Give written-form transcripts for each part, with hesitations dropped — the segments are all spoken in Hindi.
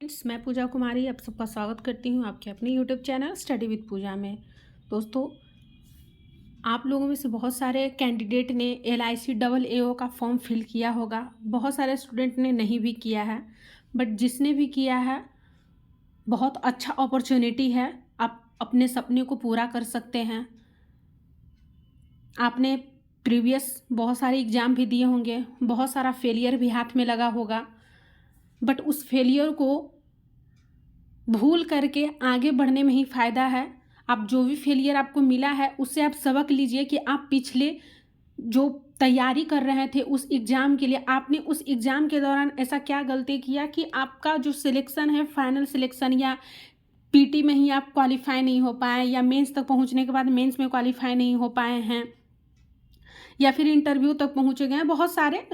फ्रेंड्स, मैं पूजा कुमारी आप सबका स्वागत करती हूँ आपके अपने यूट्यूब चैनल स्टडी विद पूजा में। दोस्तों, आप लोगों में से बहुत सारे कैंडिडेट ने LIC डबल AO का फॉर्म फिल किया होगा। बहुत सारे स्टूडेंट ने नहीं भी किया है, बट जिसने भी किया है बहुत अच्छा अपॉर्चुनिटी है। आप अपने सपने को पूरा कर सकते हैं। आपने प्रीवियस बहुत सारे एग्ज़ाम भी दिए होंगे, बहुत सारा फेलियर भी हाथ में लगा होगा, बट उस फेलियर को भूल करके आगे बढ़ने में ही फ़ायदा है। आप जो भी फेलियर आपको मिला है उससे आप सबक लीजिए कि आप पिछले जो तैयारी कर रहे थे उस एग्ज़ाम के लिए, आपने उस एग्ज़ाम के दौरान ऐसा क्या गलती किया कि आपका जो सिलेक्शन है, फाइनल सिलेक्शन या PT में ही आप क्वालिफाई नहीं हो पाए, या मेंस तक पहुंचने के बाद मेंस में क्वालिफाई नहीं हो पाए हैं, या फिर इंटरव्यू तक पहुँचे गए हैं। बहुत सारे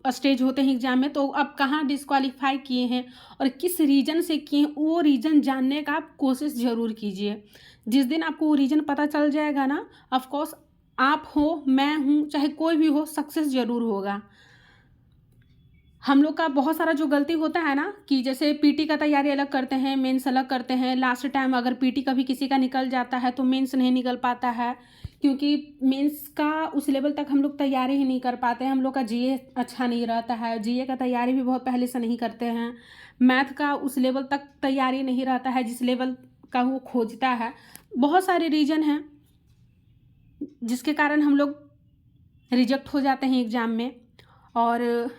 स्टेज होते हैं एग्ज़ाम में, तो आप कहाँ डिस्क्वालीफाई किए हैं और किस रीज़न से किए हैं, वो रीज़न जानने का आप कोशिश ज़रूर कीजिए। जिस दिन आपको वो रीज़न पता चल जाएगा ना, ऑफ कोर्स आप हो, मैं हूँ, चाहे कोई भी हो, सक्सेस ज़रूर होगा। हम लोग का बहुत सारा जो गलती होता है ना, कि जैसे PT का तैयारी अलग करते हैं, मेंस अलग करते हैं। लास्ट टाइम अगर PT कभी किसी का निकल जाता है तो मेंस नहीं निकल पाता है, क्योंकि मेंस का उस लेवल तक हम लोग तैयारी ही नहीं कर पाते हैं। हम लोग का GA अच्छा नहीं रहता है, GA का तैयारी भी बहुत पहले से नहीं करते हैं। मैथ का उस लेवल तक तैयारी नहीं रहता है जिस लेवल का वो खोजता है। बहुत सारे रीज़न हैं जिसके कारण हम लोग रिजेक्ट हो जाते हैं एग्ज़ाम में। और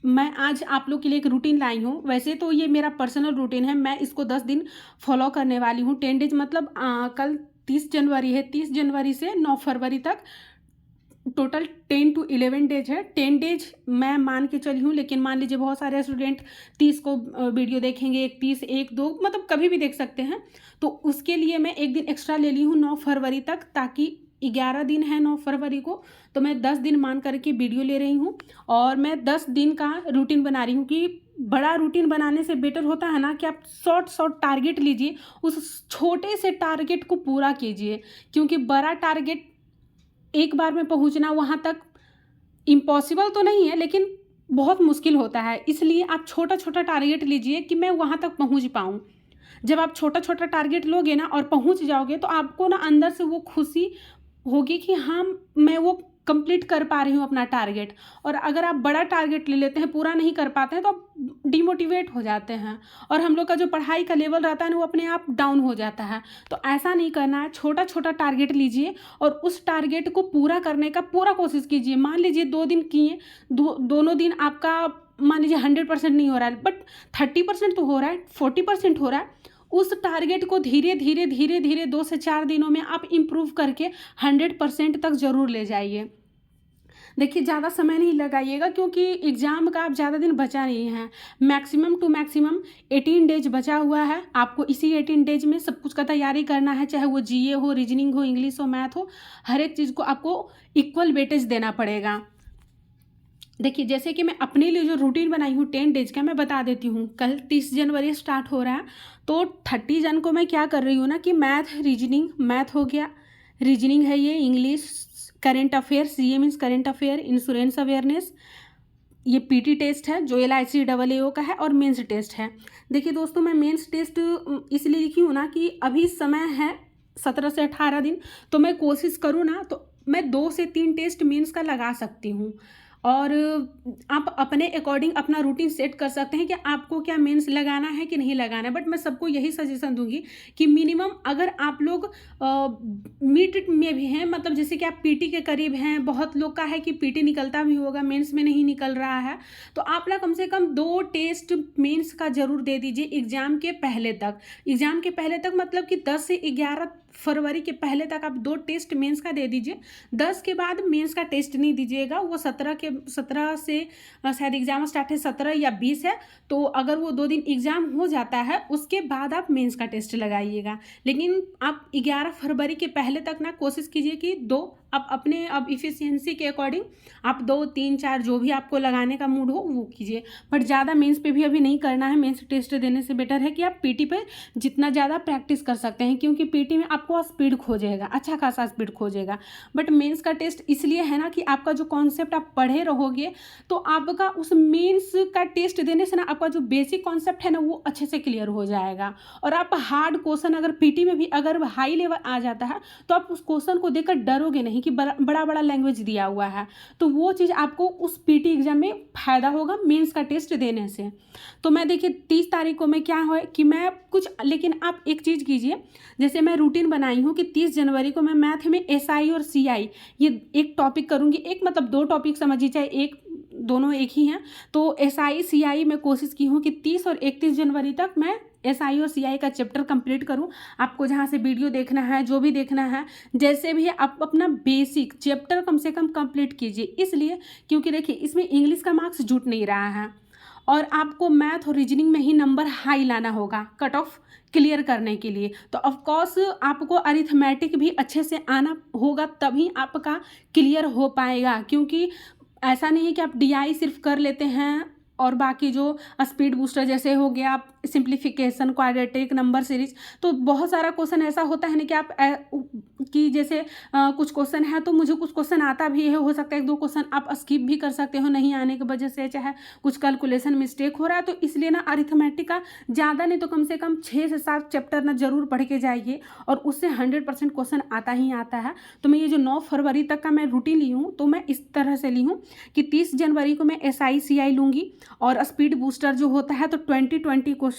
मैं आज आप लोग के लिए एक रूटीन लाई हूँ। वैसे तो ये मेरा पर्सनल रूटीन है, मैं इसको 10 दिन फॉलो करने वाली हूँ। 10 डेज मतलब कल 30 जनवरी है, 30 जनवरी से 9 फरवरी तक टोटल 10 to 11 डेज है। 10 डेज मैं मान के चली हूँ, लेकिन मान लीजिए बहुत सारे स्टूडेंट 30 को वीडियो देखेंगे, 31, 1, 2 मतलब कभी भी देख सकते हैं। तो उसके लिए मैं एक दिन एक्स्ट्रा ले ली हूँ 9 फरवरी तक, ताकि 11 दिन है 9 फरवरी को, तो मैं 10 दिन मान करके वीडियो ले रही हूँ। और मैं 10 दिन का रूटीन बना रही हूँ कि बड़ा रूटीन बनाने से बेटर होता है ना कि आप शॉर्ट टारगेट लीजिए, उस छोटे से टारगेट को पूरा कीजिए। क्योंकि बड़ा टारगेट एक बार में पहुंचना वहां तक इम्पॉसिबल तो नहीं है, लेकिन बहुत मुश्किल होता है। इसलिए आप छोटा छोटा टारगेट लीजिए कि मैं वहां तक पहुंच पाऊँ। जब आप छोटा छोटा टारगेट लोगे ना और पहुंच जाओगे, तो आपको ना अंदर से वो खुशी होगी कि हाँ, मैं वो कंप्लीट कर पा रही हूँ अपना टारगेट। और अगर आप बड़ा टारगेट ले लेते हैं, पूरा नहीं कर पाते हैं, तो आप डिमोटिवेट हो जाते हैं और हम लोग का जो पढ़ाई का लेवल रहता है ना, वो अपने आप डाउन हो जाता है। तो ऐसा नहीं करना है। छोटा छोटा टारगेट लीजिए और उस टारगेट को पूरा करने का पूरा कोशिश कीजिए। मान लीजिए 2 दिन किए, दोनों दिन आपका मान लीजिए 100% नहीं हो रहा है, बट 30% तो हो रहा है, 40% हो रहा है। उस टारगेट को धीरे धीरे धीरे धीरे 2 से 4 दिनों में आप इम्प्रूव करके 100% तक ज़रूर ले जाइए। देखिए, ज़्यादा समय नहीं लगाइएगा, क्योंकि एग्ज़ाम का आप ज़्यादा दिन बचा नहीं है। मैक्सिमम टू मैक्सिमम 18 डेज बचा हुआ है। आपको इसी 18 डेज में सब कुछ का तैयारी करना है, चाहे वो GA हो, रीजनिंग हो, इंग्लिश हो, मैथ हो। हर एक चीज़ को आपको इक्वल वेटेज देना पड़ेगा। देखिए, जैसे कि मैं अपने लिए जो रूटीन बनाई हूँ 10 डेज का, मैं बता देती हूँ। कल 30 जनवरी स्टार्ट हो रहा है, तो 30 जन को मैं क्या कर रही हूँ ना कि मैथ हो गया, रीजनिंग है ये, English, current affairs, CA means current affair, insurance awareness, ये PT टेस्ट है जो LIC डबल AO का है, और मेंस टेस्ट है। देखिए दोस्तों, मैं मेंस टेस्ट इसलिए लिखी हूँ ना कि अभी समय है 17 से 18 दिन, तो मैं कोशिश करूँ ना तो मैं 2 से 3 टेस्ट मेंस का लगा सकती हूँ। और आप अपने अकॉर्डिंग अपना रूटीन सेट कर सकते हैं कि आपको क्या मेंस लगाना है कि नहीं लगाना है। बट मैं सबको यही सजेशन दूंगी कि मिनिमम अगर आप लोग मिड में भी हैं, मतलब जैसे कि आप PT के करीब हैं, बहुत लोग का है कि PT निकलता भी होगा, मेंस में नहीं निकल रहा है, तो आप ना कम से कम 2 टेस्ट मेंस का जरूर दे दीजिए एग्जाम के पहले तक। एग्जाम के पहले तक मतलब कि 10 से 11 फरवरी के पहले तक आप 2 टेस्ट मेंस का दे दीजिए। 10 के बाद मेंस का टेस्ट नहीं दीजिएगा। वो 17 से शायद एग्जाम स्टार्ट है, 17 या 20 है, तो अगर वो 2 दिन एग्जाम हो जाता है उसके बाद आप मेंस का टेस्ट लगाइएगा। लेकिन आप 11 फरवरी के पहले तक ना कोशिश कीजिए कि 2 आप अपने अब इफ़िशियंसी के अकॉर्डिंग आप 2 3 4 जो भी आपको लगाने का मूड हो वो कीजिए, बट ज़्यादा मेंस पे भी अभी नहीं करना है। मेंस टेस्ट देने से बेटर है कि आप पीटी पे जितना ज़्यादा प्रैक्टिस कर सकते हैं, क्योंकि पीटी में आपको स्पीड खोजेगा, अच्छा खासा स्पीड खोजेगा। बट मेंस का टेस्ट इसलिए है ना कि आपका जो कॉन्सेप्ट आप पढ़े रहोगे तो आपका उस मेंस का टेस्ट देने से ना आपका जो बेसिक कॉन्सेप्ट है ना वो अच्छे से क्लियर हो जाएगा। और आप हार्ड क्वेश्चन अगर पीटी में भी अगर हाई लेवल आ जाता है तो आप उस क्वेश्चन को देखकर डरोगे नहीं कि बड़ा बड़ा लैंग्वेज दिया हुआ है, तो वो चीज़ आपको उस पीटी एग्जाम में फ़ायदा होगा मेंस का टेस्ट देने से। तो मैं देखिए 30 तारीख को मैं क्या है कि मैं कुछ, लेकिन आप एक चीज़ कीजिए, जैसे मैं रूटीन बनाई हूँ कि 30 जनवरी को मैं मैथ में एसआई और सीआई ये एक टॉपिक करूँगी, एक मतलब 2 टॉपिक समझिए, चाहे एक दोनों एक ही हैं। तो एसआई सीआई मैं कोशिश की हूँ कि 30 और 31 जनवरी तक मैं एसआई और सीआई का चैप्टर कंप्लीट करूं। आपको जहां से वीडियो देखना है, जो भी देखना है, जैसे भी है, आप अपना बेसिक चैप्टर कम से कम कंप्लीट कीजिए। इसलिए क्योंकि देखिए इसमें इंग्लिश का मार्क्स जुट नहीं रहा है और आपको मैथ और रीजनिंग में ही नंबर हाई लाना होगा कट ऑफ क्लियर करने के लिए। तो ऑफकोर्स आपको अरिथमेटिक भी अच्छे से आना होगा, तभी आपका क्लियर हो पाएगा। क्योंकि ऐसा नहीं है कि आप डीआई सिर्फ कर लेते हैं और बाकी जो स्पीड बूस्टर जैसे हो गया, आप सिंप्लीफिकेशन, क्वाड्रेटिक, नंबर सीरीज, तो बहुत सारा क्वेश्चन ऐसा होता है ना कि आप कि जैसे कुछ क्वेश्चन है तो मुझे कुछ क्वेश्चन आता भी है, हो सकता है 1 2 क्वेश्चन आप स्किप भी कर सकते हो नहीं आने की वजह से, चाहे कुछ कैलकुलेशन मिस्टेक हो रहा है। तो इसलिए ना अरिथमेटिक का ज़्यादा नहीं तो कम से कम 6 से 7 चैप्टर ना जरूर पढ़ के जाइए और उससे 100% क्वेश्चन आता ही आता है। तो मैं ये जो 9 फरवरी तक का मैं रूटीन ली हूँ तो मैं इस तरह से ली हूँ कि 30 जनवरी को मैं एसआई सीआई लूँगी और स्पीड बूस्टर जो होता है तो 20 क्वेश्चन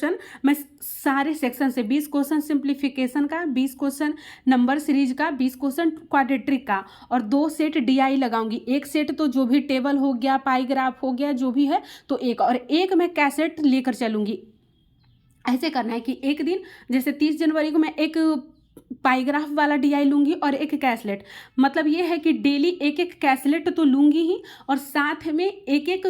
मैं सारे सेक्शन से 20 क्वेश्चन सिंप्लीफिकेशन का, 20 क्वेश्चन नंबर सीरीज का, 20 क्वेश्चन क्वाड्रेटिक का और 2 सेट डीआई लगाऊंगी। एक सेट तो जो भी टेबल हो गया, पाई ग्राफ हो गया, जो भी है तो एक, और एक मैं कैसेट लेकर चलूंगी। ऐसे करना है कि एक दिन जैसे 30 जनवरी को मैं एक पाईग्राफ वाला डीआई लूँगी और एक कैसलेट, मतलब ये है कि डेली एक एक कैसलेट तो लूँगी ही और साथ में एक एक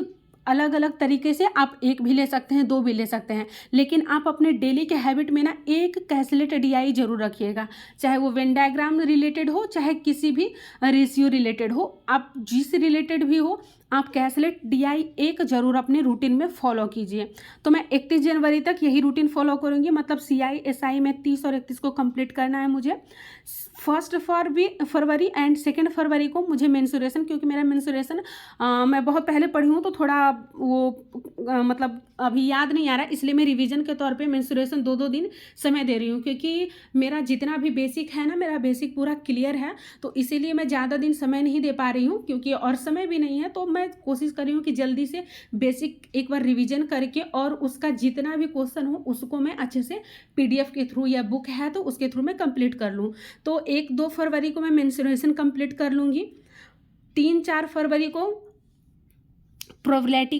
अलग अलग तरीके से आप 1 भी ले सकते हैं, 2 भी ले सकते हैं, लेकिन आप अपने डेली के हैबिट में ना एक कैसलेट डीआई जरूर रखिएगा। चाहे वो वेन डायग्राम रिलेटेड हो, चाहे किसी भी रेशियो रिलेटेड हो, आप जिस रिलेटेड भी हो, आप कैसलेट डीआई एक जरूर अपने रूटीन में फॉलो कीजिए। तो मैं 31 जनवरी तक यही रूटीन फॉलो करूँगी, मतलब सीआई एसआई में 30 और 31 को कंप्लीट करना है मुझे। 1 फरवरी एंड 2 फरवरी को मुझे मेंसुरेशन, क्योंकि मेरा मेंसुरेशन मैं बहुत पहले पढ़ी हूँ तो थोड़ा वो मतलब अभी याद नहीं आ रहा, इसलिए मैं रिवीजन के तौर पे मेंसुरेशन 2-2 दिन समय दे रही हूँ, क्योंकि मेरा जितना भी बेसिक है ना, मेरा बेसिक पूरा क्लियर है, तो इसीलिए मैं ज़्यादा दिन समय नहीं दे पा रही हूँ, क्योंकि और समय भी नहीं है। तो मैं कोशिश कर रही हूँ कि जल्दी से बेसिक एक बार रिवीजन करके और उसका जितना भी क्वेश्चन हो उसको मैं अच्छे से पीडीएफ के थ्रू या बुक है तो उसके थ्रू मैं कंप्लीट कर लूँ। तो 1-2 फरवरी को मैं मेंसुरेशन कंप्लीट कर लूँगी। 3-4 फरवरी को प्रोबेबिलिटी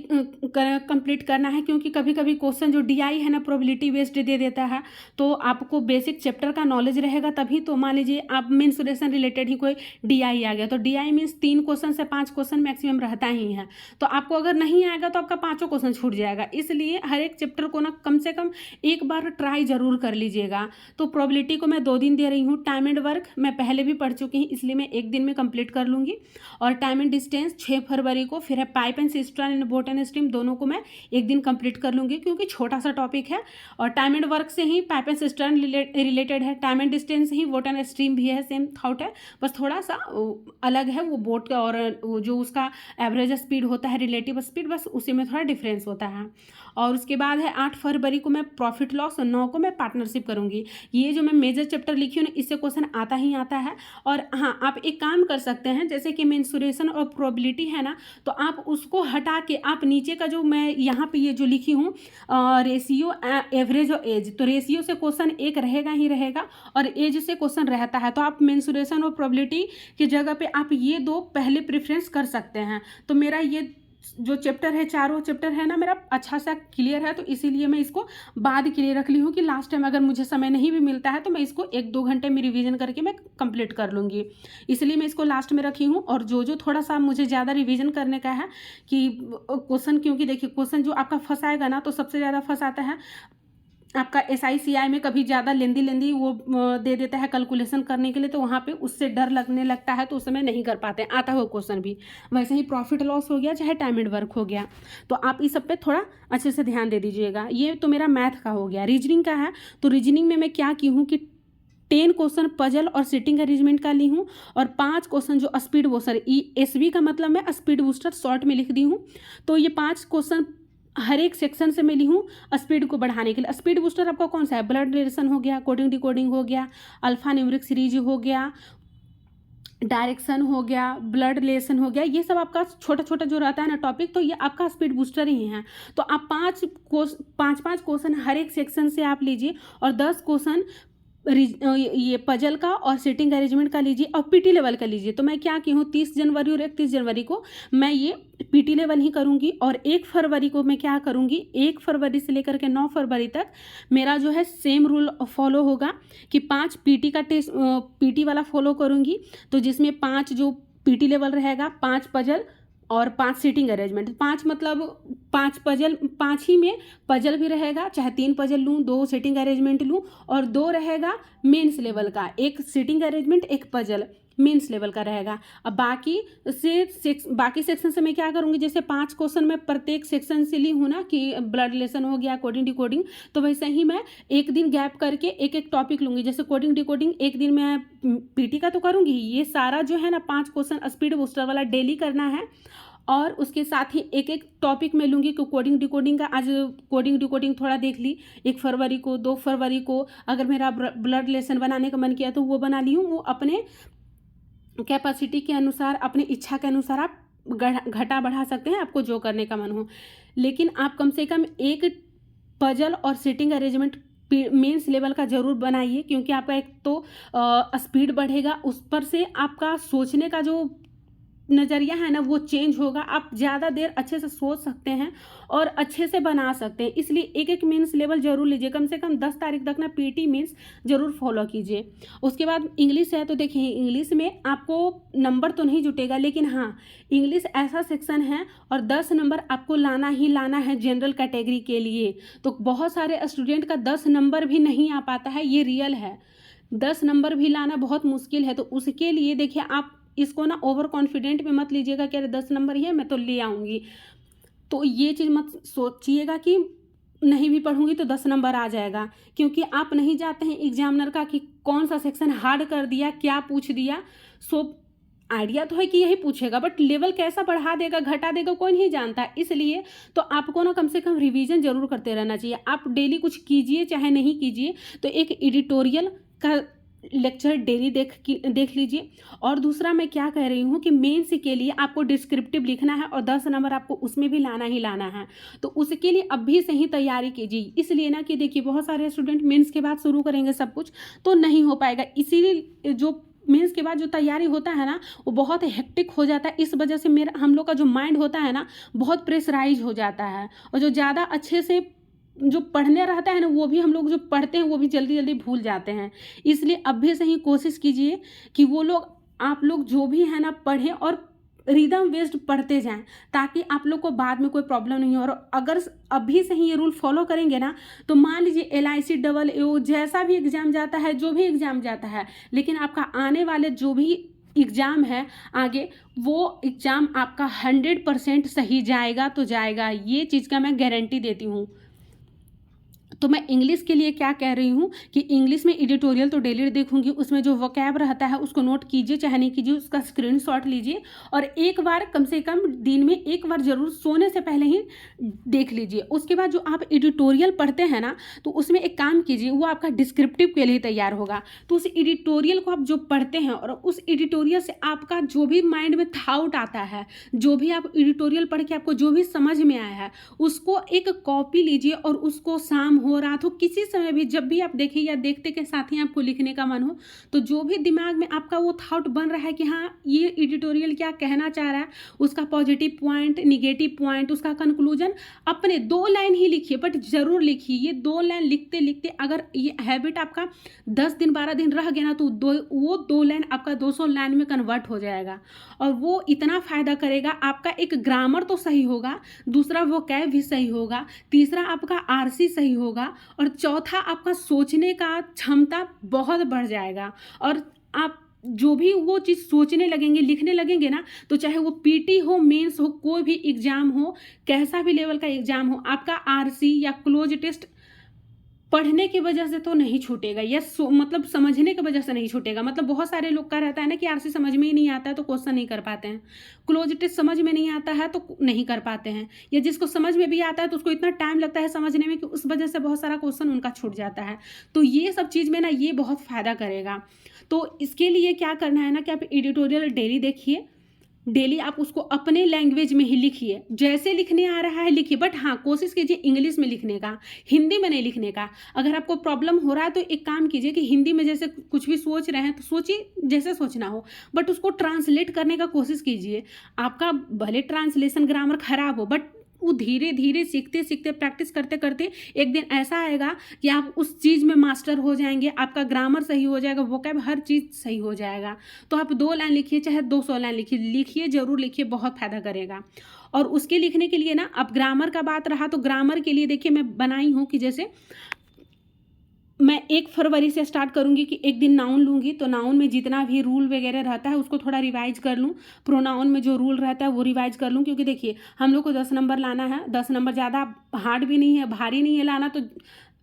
कंप्लीट करना है, क्योंकि कभी कभी क्वेश्चन जो डीआई है ना प्रोबेबिलिटी बेस्ड दे देता है, तो आपको बेसिक चैप्टर का नॉलेज रहेगा तभी। तो मान लीजिए आप मेंसुरेशन रिलेटेड ही कोई डीआई आ गया, तो डीआई मीन्स 3 क्वेश्चन से 5 क्वेश्चन मैक्सिमम रहता ही है, तो आपको अगर नहीं आएगा तो आपका 5 क्वेश्चन छूट जाएगा। इसलिए हर एक चैप्टर को ना कम से कम एक बार ट्राई जरूर कर लीजिएगा। तो प्रोबेबिलिटी को मैं 2 दिन दे रही हूँ। टाइम एंड वर्क मैं पहले भी पढ़ चुकी हूँ, इसलिए मैं 1 दिन में कंप्लीट कर लूँगी। और टाइम एंड डिस्टेंस 6 फरवरी को, फिर है pipe and system and boat and stream, दोनों को मैं 1 दिन कंप्लीट कर लूँगी, क्योंकि छोटा सा टॉपिक है। और टाइम एंड वर्क से ही पाइप एंड सिस्टम रिलेटेड है, time and distance he boat and stream भी है, सेम थॉट है, बस थोड़ा सा अलग है। वो बोट का और वो जो उसका एवरेज स्पीड होता है, रिलेटिव स्पीड, बस उसी में थोड़ा डिफरेंस होता है। और उसके बाद है 8 फरवरी को मैं प्रॉफिट लॉस और 9 को मैं पार्टनरशिप करूँगी। ये जो मैं मेजर चैप्टर लिखी हूँ ना, इससे क्वेश्चन आता ही आता है। और हाँ, आप एक काम कर सकते हैं, जैसे कि मेंसुरेशन और प्रोबेबिलिटी है ना, तो आप उसको हटा के आप नीचे का जो मैं यहाँ पे ये जो लिखी हूँ रेशियो, एवरेज और एज, तो रेशियो से क्वेश्चन एक रहेगा ही रहेगा और एज से क्वेश्चन रहता है। तो आप मेंसुरेशन और प्रोबेबिलिटी की जगह पे आप ये 2 पहले प्रेफरेंस कर सकते हैं। तो मेरा ये जो चैप्टर है, चारों चैप्टर है ना, मेरा अच्छा सा क्लियर है, तो इसीलिए मैं इसको बाद के लिए रख ली हूँ कि लास्ट टाइम अगर मुझे समय नहीं भी मिलता है तो मैं इसको 1-2 घंटे में रिवीजन करके मैं कंप्लीट कर लूँगी, इसलिए मैं इसको लास्ट में रखी हूँ। और जो थोड़ा सा मुझे ज़्यादा रिवीजन करने का है कि क्वेश्चन, क्योंकि देखिए क्वेश्चन जो आपका फंसाएगा ना, तो सबसे ज़्यादा फंसाता है आपका SICI में कभी ज़्यादा लेंदी वो दे देता है कैलकुलेशन करने के लिए, तो वहाँ पे उससे डर लगने लगता है, तो उस समय नहीं कर पाते, आता है वो क्वेश्चन भी। वैसे ही प्रॉफिट लॉस हो गया, चाहे टाइम एंड वर्क हो गया, तो आप इस सब पे थोड़ा अच्छे से ध्यान दे दीजिएगा। ये तो मेरा मैथ का हो गया। रीजनिंग का है, तो रीजनिंग में मैं क्या की हूँ कि 10 क्वेश्चन पजल और सिटिंग अरेंजमेंट का ली हूँ, और 5 क्वेश्चन जो स्पीड बूस्टर, ESV का मतलब मैं स्पीड बूस्टर शॉर्ट में लिख दी हूँ। तो ये 5 क्वेश्चन हर एक सेक्शन से मैं ली हूँ स्पीड को बढ़ाने के लिए। स्पीड बूस्टर आपका कौन सा है? ब्लड रिलेशन हो गया, कोडिंग डिकोडिंग हो गया, अल्फा न्यूमरिक सीरीज हो गया, डायरेक्शन हो गया, ब्लड रिलेशन हो गया, ये सब आपका छोटा छोटा जो रहता है ना टॉपिक, तो ये आपका स्पीड बूस्टर ही है। तो आप पाँच क्वेश्चन हर एक सेक्शन से आप लीजिए, और 10 क्वेश्चन ये पजल का और सिटिंग अरेंजमेंट का लीजिए, और PT लेवल का लीजिए। तो मैं क्या की हूँ, 30 जनवरी और 31 जनवरी को मैं ये PT लेवल ही करूँगी, और 1 फरवरी को मैं क्या करूँगी, 1 फरवरी से लेकर के 9 फरवरी तक मेरा जो है सेम रूल फॉलो होगा कि 5 PT का टेस्ट PT वाला फॉलो करूँगी, तो जिसमें 5 जो PT लेवल रहेगा, 5 पजल और 5 सीटिंग अरेंजमेंट। 5 मतलब 5 पजल, 5 ही में पजल भी रहेगा, चाहे 3 पजल लूँ, 2 सीटिंग अरेंजमेंट लूँ, और 2 रहेगा मेंस लेवल का, 1 seating arrangement 1 puzzle mains level का रहेगा। अब बाकी सेक्शन से मैं क्या करूँगी, जैसे 5 क्वेश्चन मैं प्रत्येक सेक्शन से ली हूँ ना, कि ब्लड रिलेशन हो गया, कोडिंग डिकोडिंग, तो वैसे ही मैं एक दिन गैप करके एक एक टॉपिक लूँगी। जैसे कोडिंग डिकोडिंग एक दिन मैं PT का तो करूँगी, ये सारा जो है ना 5 क्वेश्चन स्पीड बूस्टर वाला डेली करना है, और उसके साथ ही एक एक टॉपिक में लूँगी। कि कोडिंग डिकोडिंग का आज कोडिंग डिकोडिंग थोड़ा देख ली, 1 फरवरी को, 2 फरवरी को अगर मेरा ब्लड रिलेशन बनाने का मन किया तो वो बना ली हूँ। वो अपने कैपेसिटी के अनुसार, अपनी इच्छा के अनुसार आप घटा बढ़ा सकते हैं, आपको जो करने का मन हो। लेकिन आप कम से कम एक पजल और सिटिंग अरेंजमेंट मेंस लेवल का ज़रूर बनाइए, क्योंकि आपका एक तो स्पीड बढ़ेगा, उस पर से आपका सोचने का जो नज़रिया है ना वो चेंज होगा, आप ज़्यादा देर अच्छे से सोच सकते हैं और अच्छे से बना सकते हैं। इसलिए एक एक मेंस लेवल ज़रूर लीजिए, कम से कम 10 तारीख तक ना PT मेंस ज़रूर फॉलो कीजिए। उसके बाद इंग्लिश है, तो देखिए इंग्लिश में आपको नंबर तो नहीं जुटेगा, लेकिन हाँ इंग्लिश ऐसा सेक्शन है और 10 नंबर आपको लाना ही लाना है जनरल कैटेगरी के लिए। तो बहुत सारे स्टूडेंट का 10 नंबर भी नहीं आ पाता है, ये रियल है। 10 नंबर भी लाना बहुत मुश्किल है, तो उसके लिए देखिए आप इसको ना ओवर कॉन्फिडेंट में मत लीजिएगा कि अरे 10 नंबर ही है मैं तो ले आऊँगी। तो ये चीज़ मत सोचिएगा कि नहीं भी पढ़ूंगी तो 10 नंबर आ जाएगा, क्योंकि आप नहीं जानते हैं एग्जामिनर का कि कौन सा सेक्शन हार्ड कर दिया, क्या पूछ दिया। सो आइडिया तो है कि यही पूछेगा, बट लेवल कैसा बढ़ा देगा घटा देगा कोई नहीं जानता। इसलिए तो आपको ना कम से कम रिवीजन जरूर करते रहना चाहिए। आप डेली कुछ कीजिए चाहे नहीं कीजिए, तो एक एडिटोरियल का लेक्चर डेली देख लीजिए। और दूसरा मैं क्या कह रही हूँ कि मेंस के लिए आपको डिस्क्रिप्टिव लिखना है और 10 नंबर आपको उसमें भी लाना ही लाना है, तो उसके लिए अभी से ही तैयारी कीजिए। इसलिए ना कि देखिए बहुत सारे स्टूडेंट मेंस के बाद शुरू करेंगे सब कुछ तो नहीं हो पाएगा। इसीलिए जो मेंस के बाद जो तैयारी होता है ना वो बहुत हेक्टिक हो जाता है। इस वजह से हम लोग का जो माइंड होता है ना बहुत प्रेशराइज हो जाता है, और जो ज़्यादा अच्छे से जो पढ़ने रहता है ना वो भी हम लोग जो पढ़ते हैं वो भी जल्दी जल्दी भूल जाते हैं। इसलिए अभी से ही कोशिश कीजिए कि वो लोग आप लोग जो भी है ना पढ़ें और रिदम बेस्ड पढ़ते जाएं, ताकि आप लोग को बाद में कोई प्रॉब्लम नहीं हो। और अगर अभी से ही ये रूल फॉलो करेंगे ना तो मान लीजिए LIC AAO जैसा भी एग्ज़ाम जाता है, जो भी एग्ज़ाम जाता है, लेकिन आपका आने वाले जो भी एग्ज़ाम है आगे वो एग्ज़ाम आपका 100% सही जाएगा तो जाएगा, ये चीज़ का मैं गारंटी देती हूँ। तो मैं इंग्लिश के लिए क्या कह रही हूँ कि इंग्लिश में एडिटोरियल तो डेली देखूंगी, उसमें जो वोकैब रहता है उसको नोट कीजिए चाहे नहीं कीजिए, उसका स्क्रीनशॉट लीजिए और एक बार कम से कम दिन में एक बार ज़रूर सोने से पहले ही देख लीजिए। उसके बाद जो आप एडिटोरियल पढ़ते हैं ना तो उसमें एक काम कीजिए, वो आपका डिस्क्रिप्टिव के लिए तैयार होगा। तो उस एडिटोरियल को आप जो पढ़ते हैं और उस एडिटोरियल से आपका जो भी माइंड में थाउट आता है, जो भी आप एडिटोरियल पढ़ के आपको जो भी समझ में आया है, उसको एक कॉपी लीजिए और उसको शाम हो रात हो किसी समय भी जब भी आप देखें या देखते के साथ ही आपको लिखने का मन हो, तो जो भी दिमाग में आपका वो थॉट बन रहा है कि हाँ ये एडिटोरियल क्या कहना चाह रहा है, उसका पॉजिटिव पॉइंट, निगेटिव पॉइंट, उसका कंक्लूजन अपने 2 लाइन ही लिखिए, बट ज़रूर लिखिए। ये 2 लाइन लिखते लिखते अगर ये हैबिट आपका 10 दिन 12 दिन रह गया ना तो वो 2 लाइन आपका 200 लाइन में कन्वर्ट हो जाएगा और वो इतना फ़ायदा करेगा। आपका एक ग्रामर तो सही होगा, दूसरा वोकैब भी सही होगा, तीसरा आपका RC सही होगा, होगा, और चौथा आपका सोचने का क्षमता बहुत बढ़ जाएगा। और आप जो भी वो चीज़ सोचने लगेंगे, लिखने लगेंगे ना, तो चाहे वो पीटी हो, मेंस हो, कोई भी एग्ज़ाम हो, कैसा भी लेवल का एग्ज़ाम हो, आपका आरसी या क्लोज टेस्ट पढ़ने की वजह से तो नहीं छूटेगा, या मतलब समझने की वजह से नहीं छूटेगा। मतलब बहुत सारे लोग का रहता है ना कि आरसी समझ में ही नहीं आता है तो क्वेश्चन नहीं कर पाते हैं, क्लोज टेस्ट समझ में नहीं आता है तो नहीं कर पाते हैं, या जिसको समझ में भी आता है तो उसको इतना टाइम लगता है समझने में कि उस वजह से बहुत सारा क्वेश्चन उनका छूट जाता है। तो ये सब चीज़ में ना ये बहुत फ़ायदा करेगा। तो इसके लिए क्या करना है ना कि आप एडिटोरियल डेली देखिए, डेली आप उसको अपने लैंग्वेज में ही लिखिए, जैसे लिखने आ रहा है लिखिए, बट हाँ कोशिश कीजिए इंग्लिश में लिखने का, हिंदी में नहीं लिखने का। अगर आपको प्रॉब्लम हो रहा है तो एक काम कीजिए कि हिंदी में जैसे कुछ भी सोच रहे हैं तो सोचिए जैसे सोचना हो, बट उसको ट्रांसलेट करने का कोशिश कीजिए। आपका भले ट्रांसलेशन ग्रामर खराब हो, बट वो धीरे धीरे सीखते सीखते प्रैक्टिस करते करते एक दिन ऐसा आएगा कि आप उस चीज़ में मास्टर हो जाएंगे, आपका ग्रामर सही हो जाएगा, वोकैब हर चीज़ सही हो जाएगा। तो आप 2 लाइन लिखिए चाहे 200 लाइन लिखिए, लिखिए जरूर लिखिए, बहुत फ़ायदा करेगा। और उसके लिखने के लिए ना, अब ग्रामर का बात रहा तो ग्रामर के लिए देखिए मैं बनाई हूँ कि जैसे मैं 1 फरवरी से स्टार्ट करूँगी कि एक दिन नाउन लूँगी, तो नाउन में जितना भी रूल वगैरह रहता है उसको थोड़ा रिवाइज कर लूँ, प्रोनाउन में जो रूल रहता है वो रिवाइज कर लूँ। क्योंकि देखिए हम लोग को 10 नंबर लाना है, 10 नंबर ज़्यादा हार्ड भी नहीं है, भारी नहीं है लाना, तो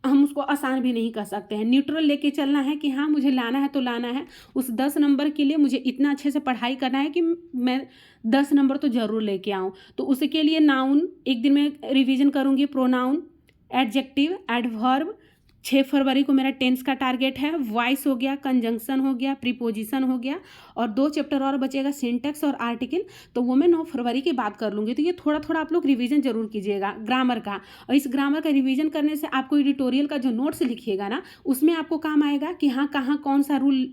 हम उसको आसान भी नहीं कर सकते हैं। न्यूट्रल लेके चलना है कि हाँ मुझे लाना है तो लाना है, उस 10 नंबर के लिए मुझे इतना अच्छे से पढ़ाई करना है कि मैं 10 नंबर तो ज़रूर लेके आऊँ। तो उसके लिए नाउन एक दिन में रिविज़न करूँगी, प्रोनाउन, एडजेक्टिव, एडवर्ब। 6 फरवरी को मेरा टेंस का टारगेट है, वॉइस हो गया, कंजंक्शन हो गया, प्रीपोजिशन हो गया, और 2 चैप्टर और बचेगा, सिंटैक्स और आर्टिकल, तो वो मैं 9 फरवरी की बात कर लूँगी। तो ये थोड़ा थोड़ा आप लोग रिवीजन जरूर कीजिएगा ग्रामर का, और इस ग्रामर का रिवीजन करने से आपको एडिटोरियल का जो नोट्स लिखिएगा ना उसमें आपको काम आएगा कि हाँ कहाँ कौन सा रूल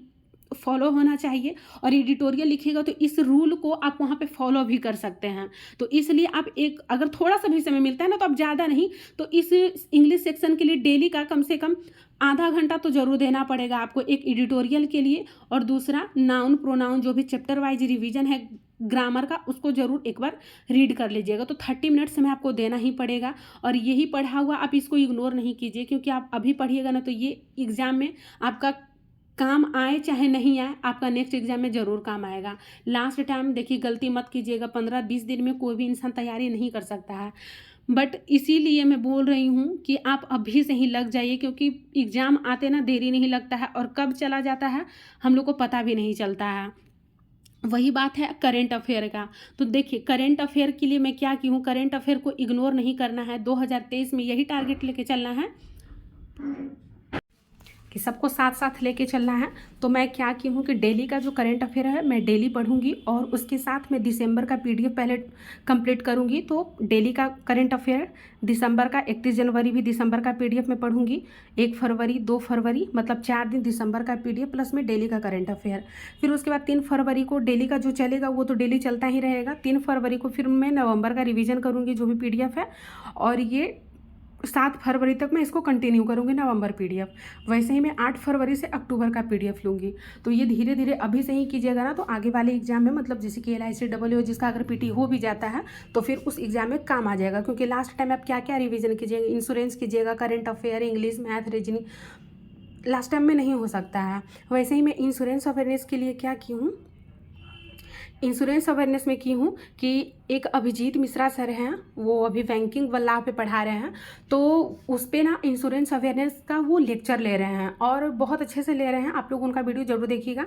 फॉलो होना चाहिए, और एडिटोरियल लिखिएगा तो इस रूल को आप वहाँ पे फॉलो भी कर सकते हैं। तो इसलिए आप एक अगर थोड़ा सा भी समय मिलता है ना, तो आप ज़्यादा नहीं तो इस इंग्लिश सेक्शन के लिए डेली का कम से कम आधा घंटा तो जरूर देना पड़ेगा आपको, एक एडिटोरियल के लिए, और दूसरा नाउन प्रोनाउन जो भी चैप्टर वाइज रिवीजन है ग्रामर का उसको जरूर एक बार रीड कर लीजिएगा। तो 30 मिनट समय आपको देना ही पड़ेगा, और यही पढ़ा हुआ आप इसको इग्नोर नहीं कीजिए, क्योंकि आप अभी पढ़िएगा ना तो ये एग्ज़ाम में आपका काम आए चाहे नहीं आए, आपका नेक्स्ट एग्जाम में ज़रूर काम आएगा। लास्ट टाइम देखिए गलती मत कीजिएगा, 15-20 दिन में कोई भी इंसान तैयारी नहीं कर सकता है, बट इसीलिए मैं बोल रही हूँ कि आप अभी से ही लग जाइए, क्योंकि एग्ज़ाम आते ना देरी नहीं लगता है, और कब चला जाता है हम लोग को पता भी नहीं चलता है। वही बात है करेंट अफेयर का, तो देखिए करेंट अफेयर के लिए मैं क्या की हूँ, करेंट अफेयर को इग्नोर नहीं करना है। 2023 में यही टारगेट लेके चलना है कि सबको साथ साथ लेके चलना है। तो मैं क्या की हूँ कि डेली का जो करंट अफेयर है मैं डेली पढ़ूंगी, और उसके साथ मैं दिसंबर का पीडीएफ पहले कंप्लीट करूंगी। तो डेली का करंट अफेयर दिसंबर का, 31 जनवरी भी दिसंबर का पीडीएफ में पढ़ूंगी, 1 फरवरी 2 फरवरी मतलब 4 दिन दिसंबर का पीडीएफ प्लस में डेली का करंट अफेयर। फिर उसके बाद 3 फरवरी को डेली का जो चलेगा वो तो डेली चलता ही रहेगा। 3 फरवरी को फिर मैं नवंबर का रिवीजन करूँगी जो भी पीडीएफ है, और ये 7 फरवरी तक मैं इसको कंटिन्यू करूँगी नवंबर पीडीएफ। वैसे ही मैं 8 फरवरी से अक्टूबर का पीडीएफ लूँगी। तो ये धीरे धीरे अभी से ही कीजिएगा ना, तो आगे वाले एग्जाम में मतलब जैसे कि LIC जिसका अगर पीटी हो भी जाता है तो फिर उस एग्जाम में काम आ जाएगा। क्योंकि लास्ट टाइम आप क्या क्या रिविजन कीजिएगा, इंश्योरेंस कीजिएगा, current affair, English, math, reasoning last time में नहीं हो सकता है। वैसे ही मैं इंश्योरेंस अवेयरनेस के लिए क्या की हूँ, इंश्योरेंस अवेयरनेस में की हूँ कि एक अभिजीत मिश्रा सर हैं, वो अभी बैंकिंग वाला पे पढ़ा रहे हैं, तो उस पर ना इंश्योरेंस अवेयरनेस का वो लेक्चर ले रहे हैं और बहुत अच्छे से ले रहे हैं। आप लोग उनका वीडियो जरूर देखिएगा,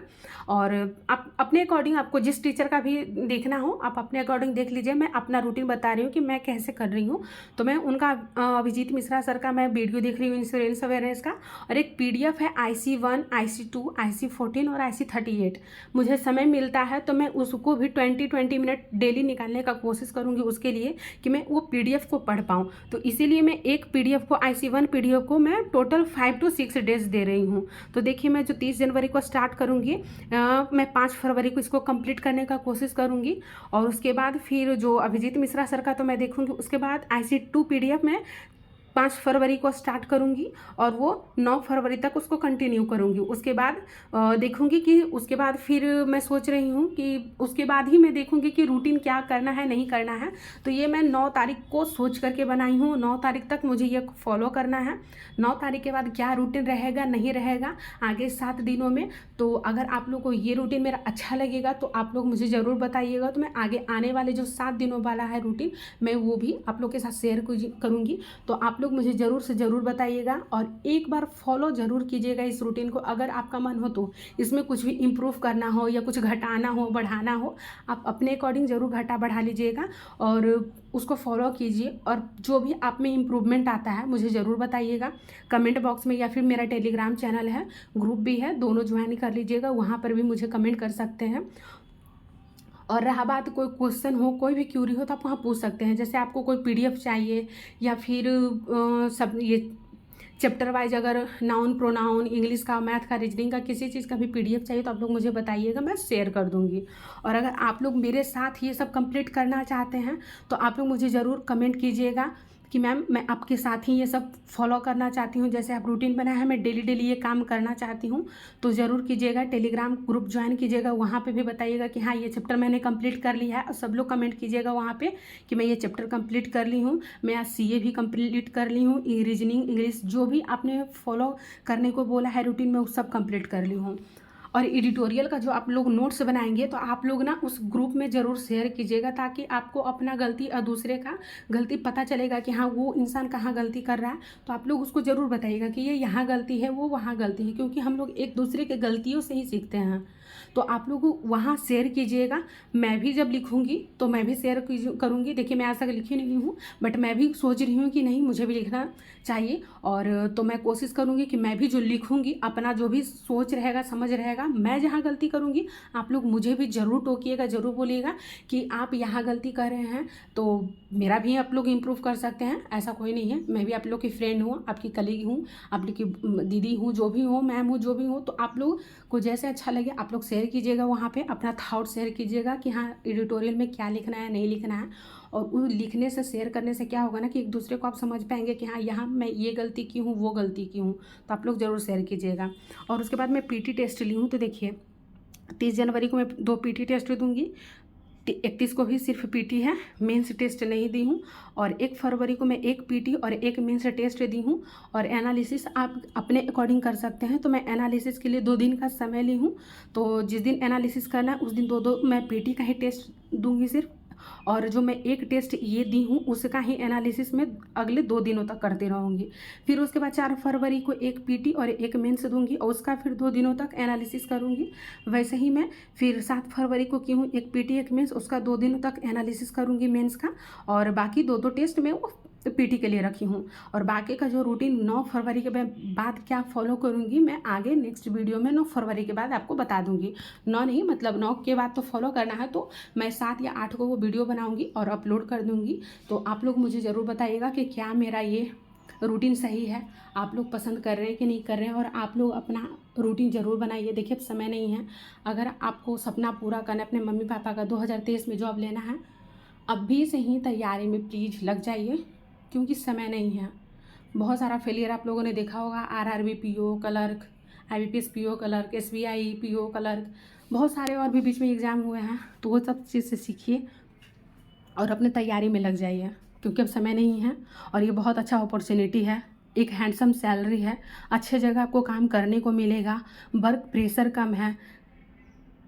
और आप अपने अकॉर्डिंग आपको जिस टीचर का भी देखना हो आप अपने अकॉर्डिंग देख लीजिए। मैं अपना रूटीन बता रही हूँ कि मैं कैसे कर रही हूँ। तो मैं उनका अभिजीत मिश्रा सर का मैं वीडियो देख रही हूँ इंश्योरेंस अवेयरनेस का, और एक PDF है IC1, IC2, IC14 और IC38। मुझे समय मिलता है तो मैं उसको भी 20 मिनट डेली निकालने का कोशिश करूंगी उसके लिए कि मैं वो PDF को पढ़ पाऊँ। तो इसीलिए मैं एक PDF को, IC1 PDF को मैं टोटल 5 to 6 डेज दे रही हूँ। तो देखिए मैं जो 30 जनवरी को स्टार्ट करूँगी, मैं 5 फरवरी को इसको कंप्लीट करने का कोशिश करूँगी, और उसके बाद फिर जो अभिजीत मिश्रा सर का तो मैं देखूँगी। उसके बाद IC2 PDF में 5 फरवरी को स्टार्ट करूँगी और वो 9 फरवरी तक उसको कंटिन्यू करूँगी। उसके बाद देखूँगी कि उसके बाद फिर मैं सोच रही हूँ कि उसके बाद ही मैं देखूँगी कि रूटीन क्या करना है नहीं करना है। तो ये मैं 9 तारीख को सोच करके बनाई हूँ। 9 तारीख तक मुझे ये फॉलो करना है। 9 तारीख के बाद क्या रूटीन रहेगा नहीं रहेगा आगे 7 दिनों में। तो अगर आप लोग को ये रूटीन मेरा अच्छा लगेगा तो आप लोग मुझे ज़रूर बताइएगा। तो मैं आगे आने वाले जो 7 दिनों वाला है रूटीन मैं वो भी आप लोग के साथ शेयर करूँगी। तो आप लोग मुझे ज़रूर से ज़रूर बताइएगा और एक बार फॉलो ज़रूर कीजिएगा इस रूटीन को। अगर आपका मन हो तो इसमें कुछ भी इम्प्रूव करना हो या कुछ घटाना हो बढ़ाना हो आप अपने अकॉर्डिंग ज़रूर घटा बढ़ा लीजिएगा और उसको फॉलो कीजिए। और जो भी आप में इम्प्रूवमेंट आता है मुझे ज़रूर बताइएगा कमेंट बॉक्स में, या फिर मेरा टेलीग्राम चैनल है, ग्रुप भी है, दोनों ज्वाइन कर लीजिएगा। वहाँ पर भी मुझे कमेंट कर सकते हैं। और रहा बात कोई क्वेश्चन हो कोई भी क्यूरी हो तो आप वहाँ पूछ सकते हैं। जैसे आपको कोई पीडीएफ चाहिए या फिर सब ये चैप्टर वाइज अगर नाउन प्रोनाउन इंग्लिश का मैथ का रीजनिंग का किसी चीज़ का भी पीडीएफ चाहिए तो आप लोग मुझे बताइएगा, मैं शेयर कर दूंगी। और अगर आप लोग मेरे साथ ये सब कंप्लीट करना चाहते हैं तो आप लोग मुझे ज़रूर कमेंट कीजिएगा कि मैम मैं आपके साथ ही ये सब फॉलो करना चाहती हूँ। जैसे आप रूटीन बनाया है मैं डेली डेली ये काम करना चाहती हूँ तो ज़रूर कीजिएगा। टेलीग्राम ग्रुप ज्वाइन कीजिएगा, वहाँ पे भी बताइएगा कि हाँ ये चैप्टर मैंने कंप्लीट कर लिया है। और सब लोग कमेंट कीजिएगा वहाँ पे कि मैं ये चैप्टर कंप्लीट कर ली हूँ, मैं आज सीए भी कंप्लीट कर ली हूँ, रीजनिंग इंग्लिश जो भी आपने फॉलो करने को बोला है रूटीन में वो सब कंप्लीट कर ली हूँ। और एडिटोरियल का जो आप लोग नोट्स बनाएंगे तो आप लोग ना उस ग्रुप में ज़रूर शेयर कीजिएगा ताकि आपको अपना गलती और दूसरे का गलती पता चलेगा कि हाँ वो इंसान कहाँ गलती कर रहा है। तो आप लोग उसको ज़रूर बताइएगा कि ये यहाँ गलती है वो वहाँ गलती है, क्योंकि हम लोग एक दूसरे के गलतियों से ही सीखते हैं। तो आप लोग वहाँ शेयर कीजिएगा। मैं भी जब लिखूँगी तो मैं भी शेयर करूँगी। देखिए मैं आज तक लिखी नहीं हूँ बट मैं भी सोच रही हूँ कि नहीं मुझे भी लिखना चाहिए। और तो मैं कोशिश करूँगी कि मैं भी जो लिखूँगी अपना जो भी सोच रहेगा समझ रहेगा, मैं जहाँ गलती करूँगी आप लोग मुझे भी ज़रूर टोकिएगा, ज़रूर बोलिएगा कि आप यहाँ गलती कर रहे हैं। तो मेरा भी आप लोग इम्प्रूव कर सकते हैं, ऐसा कोई नहीं है। मैं भी आप लोग की फ्रेंड हूँ, आपकी कलीग हूँ, आप लोग की दीदी हूँ, जो भी हूँ, मैम हूँ, जो भी हूँ। तो आप लोग को जैसे अच्छा लगे आप लोग शेयर कीजिएगा, वहाँ पे अपना थॉट शेयर कीजिएगा कि हाँ एडिटोरियल में क्या लिखना है नहीं लिखना है। और उन लिखने से शेयर करने से क्या होगा ना कि एक दूसरे को आप समझ पाएंगे कि हाँ यहाँ मैं ये गलती की हूँ वो गलती की हूँ। तो आप लोग ज़रूर शेयर कीजिएगा। और उसके बाद मैं पीटी टेस्ट ली हूँ। तो देखिए 30 जनवरी को मैं 2 पीटी टेस्ट दूँगी, 31 को भी सिर्फ पीटी है, मेंस टेस्ट नहीं दी हूँ। और 1 फरवरी को मैं 1 पीटी और 1 मेंस टेस्ट दी हूँ। और एनालिसिस आप अपने अकॉर्डिंग कर सकते हैं। तो मैं एनालिसिस के लिए 2 दिन का समय ली हूँ। तो जिस दिन एनालिसिस करना है उस दिन 2 मैं पीटी का ही टेस्ट दूँगी सिर्फ। और जो मैं 1 टेस्ट ये दी हूँ उसका ही एनालिसिस में अगले 2 दिनों तक करती रहूँगी। फिर उसके बाद 4 फरवरी को 1 पीटी और 1 मेंस दूँगी और उसका फिर 2 दिनों तक एनालिसिस करूँगी। वैसे ही मैं फिर 7 फरवरी को की हूँ 1 पीटी 1 मेंस, उसका 2 दिनों तक एनालिसिस करूँगी मेंस का। और बाकी 2 टेस्ट में वो पीटी के लिए रखी हूँ। और बाकी का जो रूटीन 9 फरवरी के बाद क्या फॉलो करूँगी मैं आगे नेक्स्ट वीडियो में 9 फरवरी के बाद आपको बता दूँगी। 9 नहीं मतलब 9 के बाद तो फॉलो करना है तो मैं 7 या 8 को वो वीडियो बनाऊँगी और अपलोड कर दूँगी। तो आप लोग मुझे ज़रूर बताइएगा कि क्या मेरा ये रूटीन सही है, आप लोग पसंद कर रहे हैं कि नहीं कर रहे हैं। और आप लोग अपना रूटीन ज़रूर बनाइए। देखिए अब समय नहीं है, अगर आपको सपना पूरा करना है अपने मम्मी पापा का 2023 में जॉब लेना है अभी से ही तैयारी में प्लीज़ लग जाइए, क्योंकि समय नहीं है। बहुत सारा फेलियर आप लोगों ने देखा होगा, RRB PO clerk, IBPS PO clerk, SBI PO clerk, बहुत सारे और भी बीच में एग्ज़ाम हुए हैं। तो वो सब चीज़ से सीखिए और अपने तैयारी में लग जाइए, क्योंकि अब समय नहीं है। और ये बहुत अच्छा अपॉर्चुनिटी है, एक हैंडसम सैलरी है, अच्छे जगह आपको काम करने को मिलेगा, वर्क प्रेशर कम है।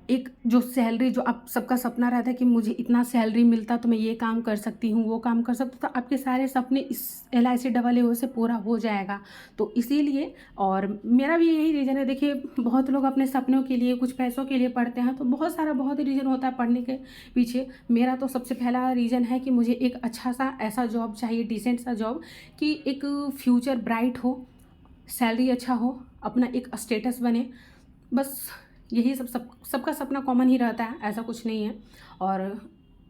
एक जो सैलरी जो आप सबका सपना रहता है कि मुझे इतना सैलरी मिलता तो मैं ये काम कर सकती हूँ वो काम कर सकती हूँ, तो आपके सारे सपने इस LIC AA से पूरा हो जाएगा। तो इसीलिए और मेरा भी यही रीज़न है। देखिए बहुत लोग अपने सपनों के लिए कुछ पैसों के लिए पढ़ते हैं, तो बहुत ही रीज़न होता है पढ़ने के पीछे। मेरा तो सबसे पहला रीज़न है कि मुझे एक अच्छा सा ऐसा जॉब चाहिए, डिसेंट सा जॉब कि एक फ्यूचर ब्राइट हो, सैलरी अच्छा हो, अपना एक स्टेटस बने। बस यही सबका सपना कॉमन ही रहता है, ऐसा कुछ नहीं है। और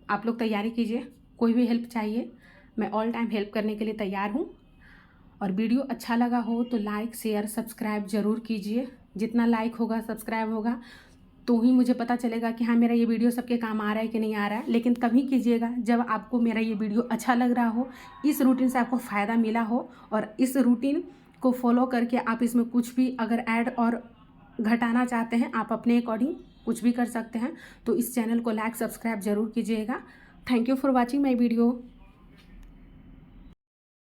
आप लोग तैयारी कीजिए, कोई भी हेल्प चाहिए मैं ऑल टाइम हेल्प करने के लिए तैयार हूँ। और वीडियो अच्छा लगा हो तो लाइक शेयर सब्सक्राइब ज़रूर कीजिए। जितना लाइक होगा सब्सक्राइब होगा तो ही मुझे पता चलेगा कि हाँ मेरा ये वीडियो सबके काम आ रहा है कि नहीं आ रहा है। लेकिन तभी कीजिएगा जब आपको मेरा ये वीडियो अच्छा लग रहा हो, इस रूटीन से आपको फ़ायदा मिला हो, और इस रूटीन को फॉलो करके आप इसमें कुछ भी अगर ऐड और घटाना चाहते हैं, आप अपने अकॉर्डिंग कुछ भी कर सकते हैं। तो इस चैनल को लाइक सब्सक्राइब ज़रूर कीजिएगा। Thank you for watching my video.